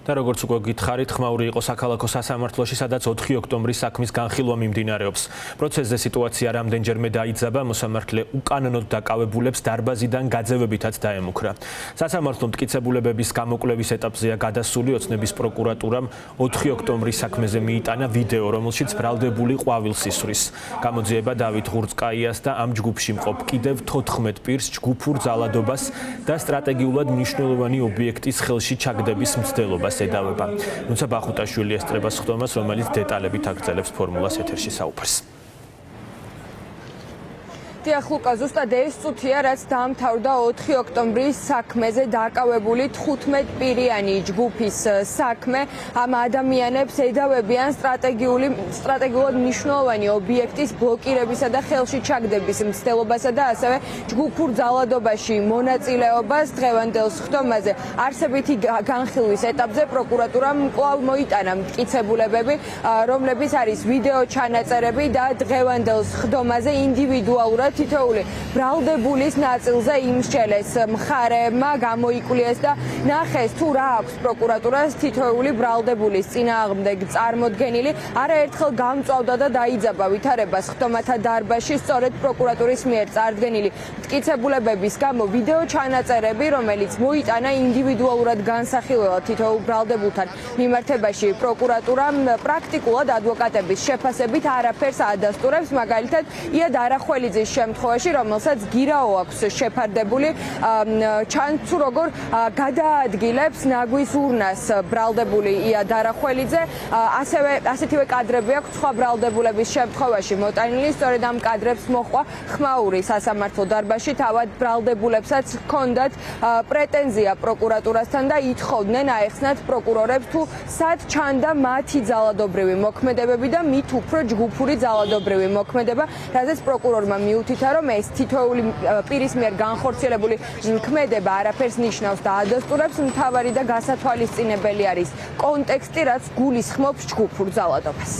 და როგორც უკვე გითხარით, ხმაური იყო საქალაქო სასამართლოში, სადაც 4 ოქტომბრის საქმის განხილვა მიმდინარეობს. პროცესზე სიტუაცია რამდენჯერმე დაიძაბა, მოსამართლე უკანონოდ დაკავებულებს დარბაზიდან გაძევებითაც დაემუქრა. სასამართლო მტკიცებულებების გამოკვლევის ეტაპზეა გადასული, ოცნების პროკურატურამ 4 ოქტომბრის საქმეზე მიიტანა ვიდეო, რომელშიც ბრალდებული ყვავილს ისვრის. გამოძიება დავით ღურწკაიას და ამ ჯგუფში მყოფ კიდევ 14 პირს ჯგუფურ ძალადობას და სტრატეგიულად მნიშვნელოვანი ობიექტის ხელში ჩაგდების მცდელობას ედავება. თუმცა ბახუტაშვილი ესწრება სხდომას, რომელიც დეტალებით აგრძელებს ფორმულას ეთერში საუბარს. დიახ, ლუკა, ზუსტად ეს წუთია, რაც დაამთავრდა 4 ოქტომბრის საქმეზე დაკავებული 15 პირიანი ჯგუფის საქმე. ამ ადამიანებს ედავებიან სტრატეგიულად მნიშვნელოვანი ობიექტის ბლოკირებისა და ხელში ჩაგდების მცდელობასა და ასევე ჯგუფურ ძალადობაში მონაწილეობას. დღევანდელ სხდომაზე არსებითი განხილვის ეტაპზე პროკურატურამ კვლავ მოიტანა მტკიცებულებები, რომლებიც არის ვიდეო ჩანაწერები და დღევანდელ სხდომაზე ინდივიდუალურად თითოეული ბრალდებულის ნაწილზე იმსჯელეს მხარეებმა, გამოიკლიეს და ნახეს თუ რა აქვს პროკურატურას თითოეული ბრალდებულის წინააღმდეგ წარმოდგენილი. არაერთხელ გამწვავდა და დაიძაბა ვითარება სხდომათა დარბაზში, სწორედ პროკურატურის მიერ წარდგენილი მტკიცებულებების გამო ვიდეო ჩანაწერები, რომელიც მოიტანა ინდივიდუალურად განსახილველად თითოეულ ბრალდებულთან მიმართებაში, პროკურატურამ პრაქტიკულად ადვოკატების შეფასებით არაფერს ადასტურებს, მაგალითად იად არახველიძის შემთხვევაში, რომელსაც გირაო აქვს შეფარდებული, ჩანს თუ როგორ გადაადგილებს ნაგვის ურნას ბრალდებული იად არახველიძე, ასეთივე კადრები აქვს სხვა ბრალდებულების შემთხვევაში მოტანილი. სწორედ ამ კადრებს მოჰყვა ხმაური სასამართლო დარბაზში, თავად ბრალდებულებსაც ჰქონდათ პრეტენზია პროკურატურასთან და ითხოვდნენ აეხსნათ პროკურორებს თუ სად ჩანდა მათი ძალადობრივი მოქმედებები და მით უფრო ჯგუფური ძალადობრივი მოქმედება, რაზეც პროკურორმა მიუთითა, რომ ეს თითოეული პირის მიერ განხორციელებული ქმედება არაფერს ნიშნავს და ადასტურებს, მთავარი და გასათვალისწინებელი არის კონტექსტი, რაც გულისხმობს ჯგუფურ ძალადობას.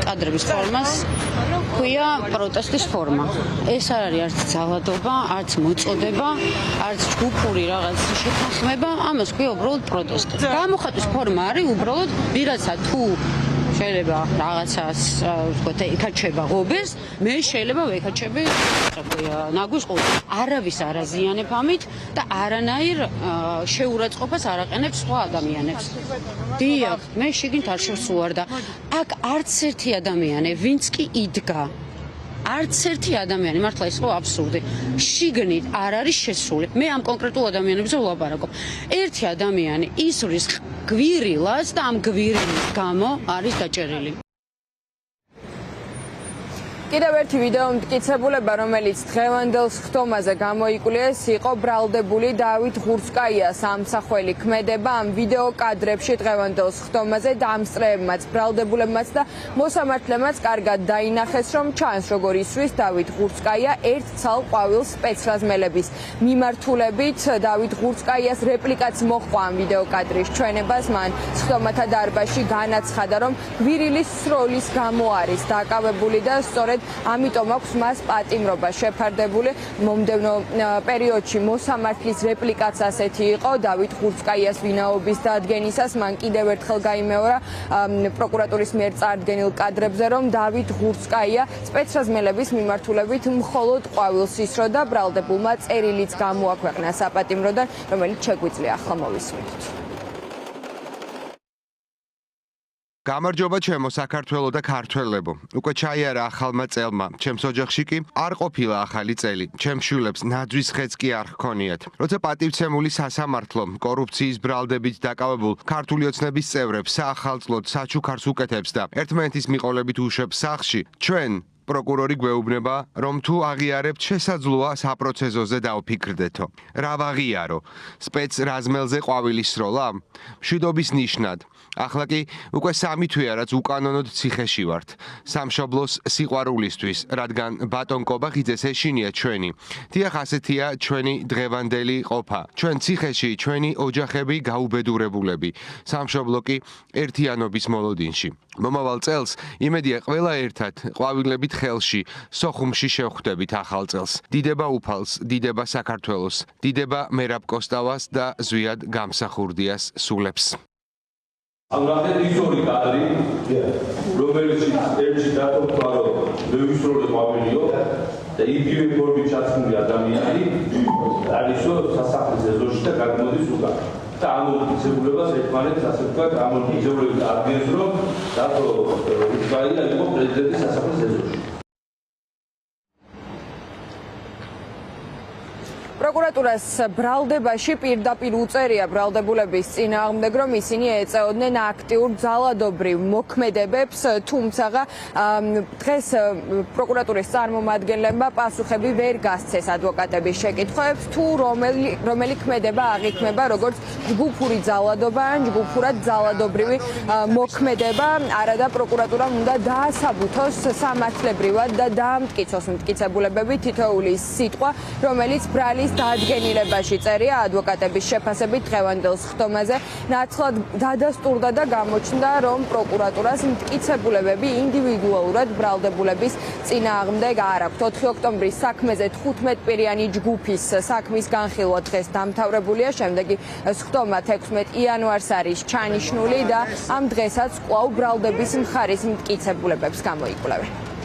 კადრების ფორმას ქვია პროტესტის ფორმა. ეს არ არის არც ძალადობა, არც მოწოდება, არც ჯგუფური რაღაც შეთანხმება, ამას ქვია უბრალოდ პროტესტი. გამოხატვის ფორმა არის უბრალოდ ვიღაცა თუ შეიძლება რაღაცას ვთქვათ, ეკაჩება ღობეს, მე შეიძლება ვეკაჩები ნაგვის ყურს. არავის არ აზიანებ ამით და არანაირ შეურაცხყოფას არ აყენებს სხვა ადამიანებს. დიახ, მე შიგნით არ შევსუარ და აქ არც ერთი ადამიანი, ვინც კი იდგა არც ერთი ადამიანი, მართლა ის ხო აბსურდი. შიგნით არ არის შესული. მე ამ კონკრეტულ ადამიანებზე ვლაპარაკობ. ერთი ადამიანი ისვრის გვირილას და ამ გვირილის გამო არის დაჭერილი. კიდევ ერთი ვიდეო მტკიცებულება, რომელიც დღევანდელ სხდომაზე გამოიკვლიეს, იყო ბრალდებული დავით ღურსკაიას ამსახველი ქმედება. ამ ვიდეო კადრებში დღევანდელ სხდომაზე დამსწრეებმაც, ბრალდებულებმაც და მოსამართლემაც კარგად დაინახეს, რომ ჩანს როგორ ისვრის დავით ღურსკაია ერთ ცალ ყვავილს სპეცრაზმელების მიმართულებით. დავით ღურსკაიას რეპლიკაც მოჰყვა ამ ვიდეო კადრის ჩვენებას. მან სხდომათა დარბაზში განაცხადა, რომ გვირილის სროლის გამო არის დაკავებული და სწორედ ამიტომ აქვს მას პატიმრობა შეფარდებული. მომდევნო პერიოდში მოსამართლის რეპლიკაც ასეთი იყო. დავით ღურსკაიას ვინაობის დადგენისას მან კიდევ ერთხელ გაიმეორა პროკურატურის მიერ წარდგენილ კადრებზე, რომ დავით ღურსკაია სპეცრაზმელების მიმართულებით მხოლოდ ყვავილს ისროდა. ბრალდებულმა წერილიც გამოაქვეყნა საპატიმროდან, რომელიც შეგვიძლია ახლა მოვისმინოთ. გამარჯობა ჩემო საქართველო და ქართველებო. უკვე ჩაიარა ახალმა წელმა. ჩემს ოჯახში კი არ ყოფილა ახალი წელი. ჩემს შვილებს ნაძვის ხეც კი არ ჰქონიათ. როცა პატივცემული სასამართლო კორუფციის ბრალდებით დაკავებულ ქართული ოცნების წევრებს საახალწლოდ საჩუქარს უკეთებს და ერთმანეთის მიყოლებით უშვებს სახლში, ჩვენ პროკურორი გვეუბნება, რომ თუ აღიარებთ, შესაძლოა საპროცესოზე დავფიქრდეთო. რა ვაღიარო? სპეცრაზმელზე ყვავილის სროლა? მშვიდობის ნიშნად. ახლა კი უკვე 3 თვეა, რაც უკანონოდ ციხეში ვართ. სამშობლოს სიყვარულისთვის, რადგან ბატონ კობახიძეს ეშინია ჩვენი. დიახ, ასეთია ჩვენი დღევანდელი ყოფა. ჩვენ ციხეში, ჩვენი ოჯახები გაუბედურებულები. სამშობლო კი ერთიანობის მოლოდინში. მომავალ წელს იმედია ყველა ერთად ყვავილებით ხელში, სოხუმში შევხვდებით ახალ წელს. დიდება უფალს, დიდება საქართველოს, დიდება მერაბ კოსტავას და ზვიად გამსახურდიას სულებს. ამ ნახეთ ის ორი კადრი, რომელიც ერთში დათვალა, რომ მე ვისროლე ყვავილიო და იგივე ფორმით ჩაცმული ადამიანი არისო სასახლის ეზოში და გადმოდის უკან. და ამორგიზებულებას ერთმანეთს ასე ვთქვათ, ამორგიზებულებით ადგენს, რომ დათო ღურსკაია იყო პრეზიდენტის სასახლის ეზოში. პროკურატურას ბრალდებაში პირდაპირ უწერია ბრალდებულების წინააღმდეგ, რომ ისინი ეწეოდნენ აქტიურ ძალადობრივ მოქმედებებს, თუმცა დღეს პროკურატურის წარმომადგენლებმა პასუხები ვერ გასცეს ადვოკატების შეკითხვებს, თუ რომელი ქმედება აღიქმება როგორც ჯგუფური ძალადობა ან ჯგუფურად ძალადობრივი მოქმედება. არადა პროკურატურამ უნდა დაასაბუთოს სამართლებრივად და დაამტკიცოს მტკიცებულებები თითოეული სიტყვა, რომელიც ბრალის დადგენილებაში წერია ადვოკატების შეფასებით დღევანდელ სხდომაზე. ნაცვლად დადასტურდა და გამოჩნდა, რომ პროკურატურას მტკიცებულებები ინდივიდუალურად ბრალდებულების წინააღმდეგ არ აქვთ. 4 ოქტომბრის საქმეზე 15 პირიანი ჯგუფის საქმის განხილვა დღეს დამთავრებულია. შემდეგი სხდომა 16 იანვარს არის ჩანიშნული და ამ დღესაც კვლავ ბრალდების მხარის მტკიცებულებებს გამოიკვლევენ.